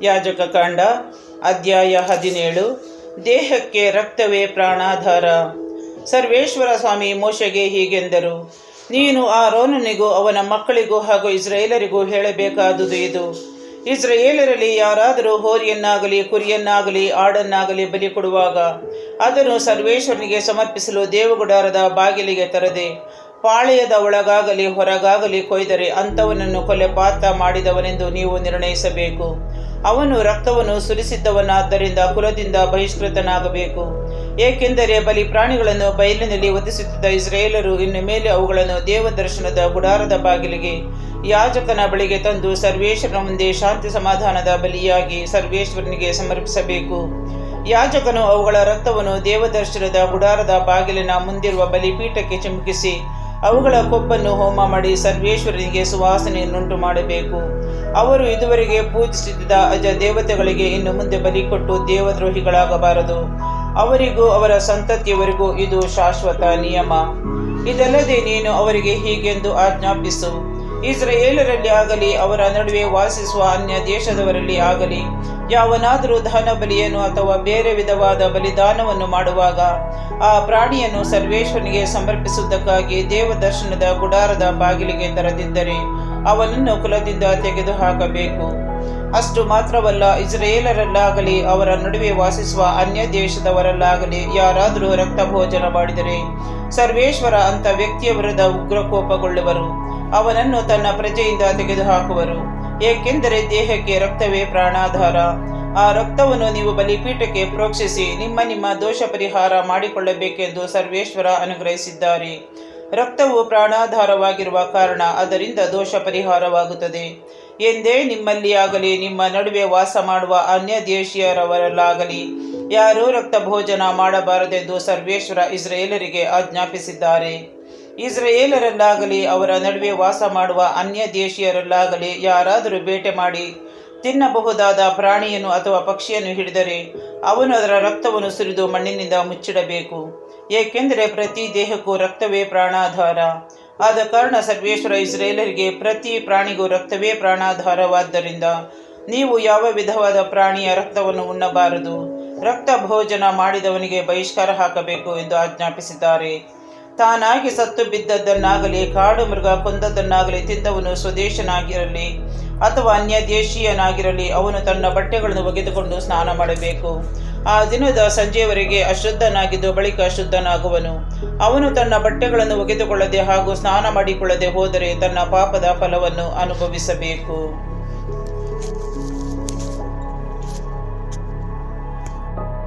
ಯಾಜಕ ಕಾಂಡ ಅಧ್ಯಾಯ 17. ದೇಹಕ್ಕೆ ರಕ್ತವೇ ಪ್ರಾಣಾಧಾರ. ಸರ್ವೇಶ್ವರ ಸ್ವಾಮಿ ಮೋಶೆಗೆ ಹೀಗೆಂದರು, ನೀನು ಆರೋನನಿಗೂ ಅವನ ಮಕ್ಕಳಿಗೂ ಹಾಗೂ ಇಸ್ರಾಯೇಲರಿಗೂ ಹೇಳಬೇಕಾದುದು ಇದು. ಇಸ್ರಾಯೇಲರಲ್ಲಿ ಯಾರಾದರೂ ಹೋರಿಯನ್ನಾಗಲಿ ಕುರಿಯನ್ನಾಗಲಿ ಆಡನ್ನಾಗಲಿ ಬಲಿ ಕೊಡುವಾಗ ಅದನ್ನು ಸರ್ವೇಶ್ವರನಿಗೆ ಸಮರ್ಪಿಸಲು ದೇವಗುಡಾರದ ಬಾಗಿಲಿಗೆ ತರದೆ ಪಾಳೆಯದ ಒಳಗಾಗಲಿ ಹೊರಗಾಗಲಿ ಕೊಯ್ದರೆ ಅಂಥವನನ್ನು ಕೊಲೆಪಾತ ಮಾಡಿದವನೆಂದು ನೀವು ನಿರ್ಣಯಿಸಬೇಕು. ಅವನು ರಕ್ತವನ್ನು ಸುರಿಸಿದ್ದವನಾದ್ದರಿಂದ ಕುಲದಿಂದ ಬಹಿಷ್ಕೃತನಾಗಬೇಕು. ಏಕೆಂದರೆ ಬಲಿ ಪ್ರಾಣಿಗಳನ್ನು ಬಯಲಿನಲ್ಲಿ ವಧಿಸುತ್ತಿದ್ದ ಇಸ್ರಾಯೇಲರು ಇನ್ನು ಮೇಲೆ ಅವುಗಳನ್ನು ದೇವದರ್ಶನದ ಗುಡಾರದ ಬಾಗಿಲಿಗೆ ಯಾಜಕನ ಬಳಿಗೆ ತಂದು ಸರ್ವೇಶ್ವರನ ಮುಂದೆ ಶಾಂತಿ ಸಮಾಧಾನದ ಬಲಿಯಾಗಿ ಸರ್ವೇಶ್ವರನಿಗೆ ಸಮರ್ಪಿಸಬೇಕು. ಯಾಜಕನು ಅವುಗಳ ರಕ್ತವನ್ನು ದೇವದರ್ಶನದ ಗುಡಾರದ ಬಾಗಿಲಿನ ಮುಂದಿರುವ ಬಲಿಪೀಠಕ್ಕೆ ಚಿಮುಕಿಸಿ ಅವುಗಳ ಕೊಬ್ಬನ್ನು ಹೋಮ ಮಾಡಿ ಸರ್ವೇಶ್ವರನಿಗೆ ಸುವಾಸನೆಯನ್ನುಂಟು ಮಾಡಬೇಕು. ಅವರು ಇದುವರೆಗೆ ಪೂಜಿಸುತ್ತಿದ್ದ ಅಜ ದೇವತೆಗಳಿಗೆ ಇನ್ನು ಮುಂದೆ ಬಲಿ ಕೊಟ್ಟು ದೇವದ್ರೋಹಿಗಳಾಗಬಾರದು. ಅವರಿಗೂ ಅವರ ಸಂತತಿಯವರಿಗೂ ಇದು ಶಾಶ್ವತ ನಿಯಮ. ಇದಲ್ಲದೆ ನೀನು ಅವರಿಗೆ ಹೀಗೆಂದು ಆಜ್ಞಾಪಿಸು, ಇಸ್ರಾಯೇಲರಲ್ಲಿ ಆಗಲಿ ಅವರ ನಡುವೆ ವಾಸಿಸುವ ಅನ್ಯ ದೇಶದವರಲ್ಲಿ ಆಗಲಿ ಯಾವನಾದರೂ ದಹನ ಬಲಿಯನ್ನು ಅಥವಾ ಬೇರೆ ವಿಧವಾದ ಬಲಿದಾನವನ್ನು ಮಾಡುವಾಗ ಆ ಪ್ರಾಣಿಯನ್ನು ಸರ್ವೇಶ್ವರನಿಗೆ ಸಮರ್ಪಿಸುವುದಕ್ಕಾಗಿ ದೇವದರ್ಶನದ ಗುಡಾರದ ಬಾಗಿಲಿಗೆ ತರದಿದ್ದರೆ ಅವನನ್ನು ಕುಲದಿಂದ ತೆಗೆದುಹಾಕಬೇಕು. ಅಷ್ಟು ಮಾತ್ರವಲ್ಲ, ಇಸ್ರಾಯೇಲರಲ್ಲಾಗಲಿ ಅವರ ನಡುವೆ ವಾಸಿಸುವ ಅನ್ಯ ದೇಶದವರಲ್ಲಾಗಲಿ ಯಾರಾದರೂ ರಕ್ತ ಭೋಜನ ಮಾಡಿದರೆ ಸರ್ವೇಶ್ವರ ಅಂಥ ವ್ಯಕ್ತಿಯ ವಿರುದ್ಧ ಉಗ್ರಕೋಪಗೊಳ್ಳುವರು, ಅವನನ್ನು ತನ್ನ ಪ್ರಜೆಯಿಂದ ತೆಗೆದುಹಾಕುವರು. ಏಕೆಂದರೆ ದೇಹಕ್ಕೆ ರಕ್ತವೇ ಪ್ರಾಣಾಧಾರ. ಆ ರಕ್ತವನ್ನು ನೀವು ಬಲಿಪೀಠಕ್ಕೆ ಪ್ರೋಕ್ಷಿಸಿ ನಿಮ್ಮ ನಿಮ್ಮ ದೋಷ ಪರಿಹಾರ ಮಾಡಿಕೊಳ್ಳಬೇಕೆಂದು ಸರ್ವೇಶ್ವರ ಅನುಗ್ರಹಿಸಿದ್ದಾರೆ. ರಕ್ತವು ಪ್ರಾಣಾಧಾರವಾಗಿರುವ ಕಾರಣ ಅದರಿಂದ ದೋಷ ಪರಿಹಾರವಾಗುತ್ತದೆ ಎಂದೇ ನಿಮ್ಮಲ್ಲಿ ಆಗಲಿ ನಿಮ್ಮ ನಡುವೆ ವಾಸ ಮಾಡುವ ಅನ್ಯ ದೇಶೀಯರವರಲ್ಲಾಗಲಿ ಯಾರೂ ರಕ್ತ ಭೋಜನ ಮಾಡಬಾರದೆಂದು ಸರ್ವೇಶ್ವರ ಇಸ್ರಾಯೇಲರಿಗೆ ಆಜ್ಞಾಪಿಸಿದ್ದಾರೆ. ಇಸ್ರಾಯೇಲರಲ್ಲಾಗಲಿ ಅವರ ನಡುವೆ ವಾಸ ಮಾಡುವ ಅನ್ಯ ದೇಶೀಯರಲ್ಲಾಗಲಿ ಯಾರಾದರೂ ಬೇಟೆ ಮಾಡಿ ತಿನ್ನಬಹುದಾದ ಪ್ರಾಣಿಯನ್ನು ಅಥವಾ ಪಕ್ಷಿಯನ್ನು ಹಿಡಿದರೆ ಅವನು ಅದರ ರಕ್ತವನ್ನು ಸುರಿದು ಮಣ್ಣಿನಿಂದ ಮುಚ್ಚಿಡಬೇಕು. ಏಕೆಂದರೆ ಪ್ರತಿ ದೇಹಕ್ಕೂ ರಕ್ತವೇ ಪ್ರಾಣಾಧಾರ. ಆದ ಕಾರಣ ಸರ್ವೇಶ್ವರ ಇಸ್ರಾಯೇಲರಿಗೆ ಪ್ರತಿ ಪ್ರಾಣಿಗೂ ರಕ್ತವೇ ಪ್ರಾಣಾಧಾರವಾದ್ದರಿಂದ ನೀವು ಯಾವ ವಿಧವಾದ ಪ್ರಾಣಿಯ ರಕ್ತವನ್ನು ಉಣ್ಣಬಾರದು. ರಕ್ತ ಭೋಜನ ಮಾಡಿದವನಿಗೆ ಬಹಿಷ್ಕಾರ ಹಾಕಬೇಕು ಎಂದು ಆಜ್ಞಾಪಿಸಿದ್ದಾರೆ. ತಾನಾಗಿ ಸತ್ತು ಬಿದ್ದದ್ದನ್ನಾಗಲಿ ಕಾಡು ಮೃಗ ಕೊಂದದ್ದನ್ನಾಗಲಿ ತಿಂದವನು ಸ್ವದೇಶನಾಗಿರಲಿ ಅಥವಾ ಅನ್ಯ ದೇಶೀಯನಾಗಿರಲಿ ಅವನು ತನ್ನ ಬಟ್ಟೆಗಳನ್ನು ಒಗೆದುಕೊಂಡು ಸ್ನಾನ ಮಾಡಬೇಕು. ಆ ದಿನದ ಸಂಜೆಯವರೆಗೆ ಅಶುದ್ಧನಾಗಿದ್ದು ಬಳಿಕ ಶುದ್ಧನಾಗುವನು. ಅವನು ತನ್ನ ಬಟ್ಟೆಗಳನ್ನು ಒಗೆದುಕೊಳ್ಳದೆ ಹಾಗೂ ಸ್ನಾನ ಮಾಡಿಕೊಳ್ಳದೆ ಹೋದರೆ ತನ್ನ ಪಾಪದ ಫಲವನ್ನು ಅನುಭವಿಸಬೇಕು.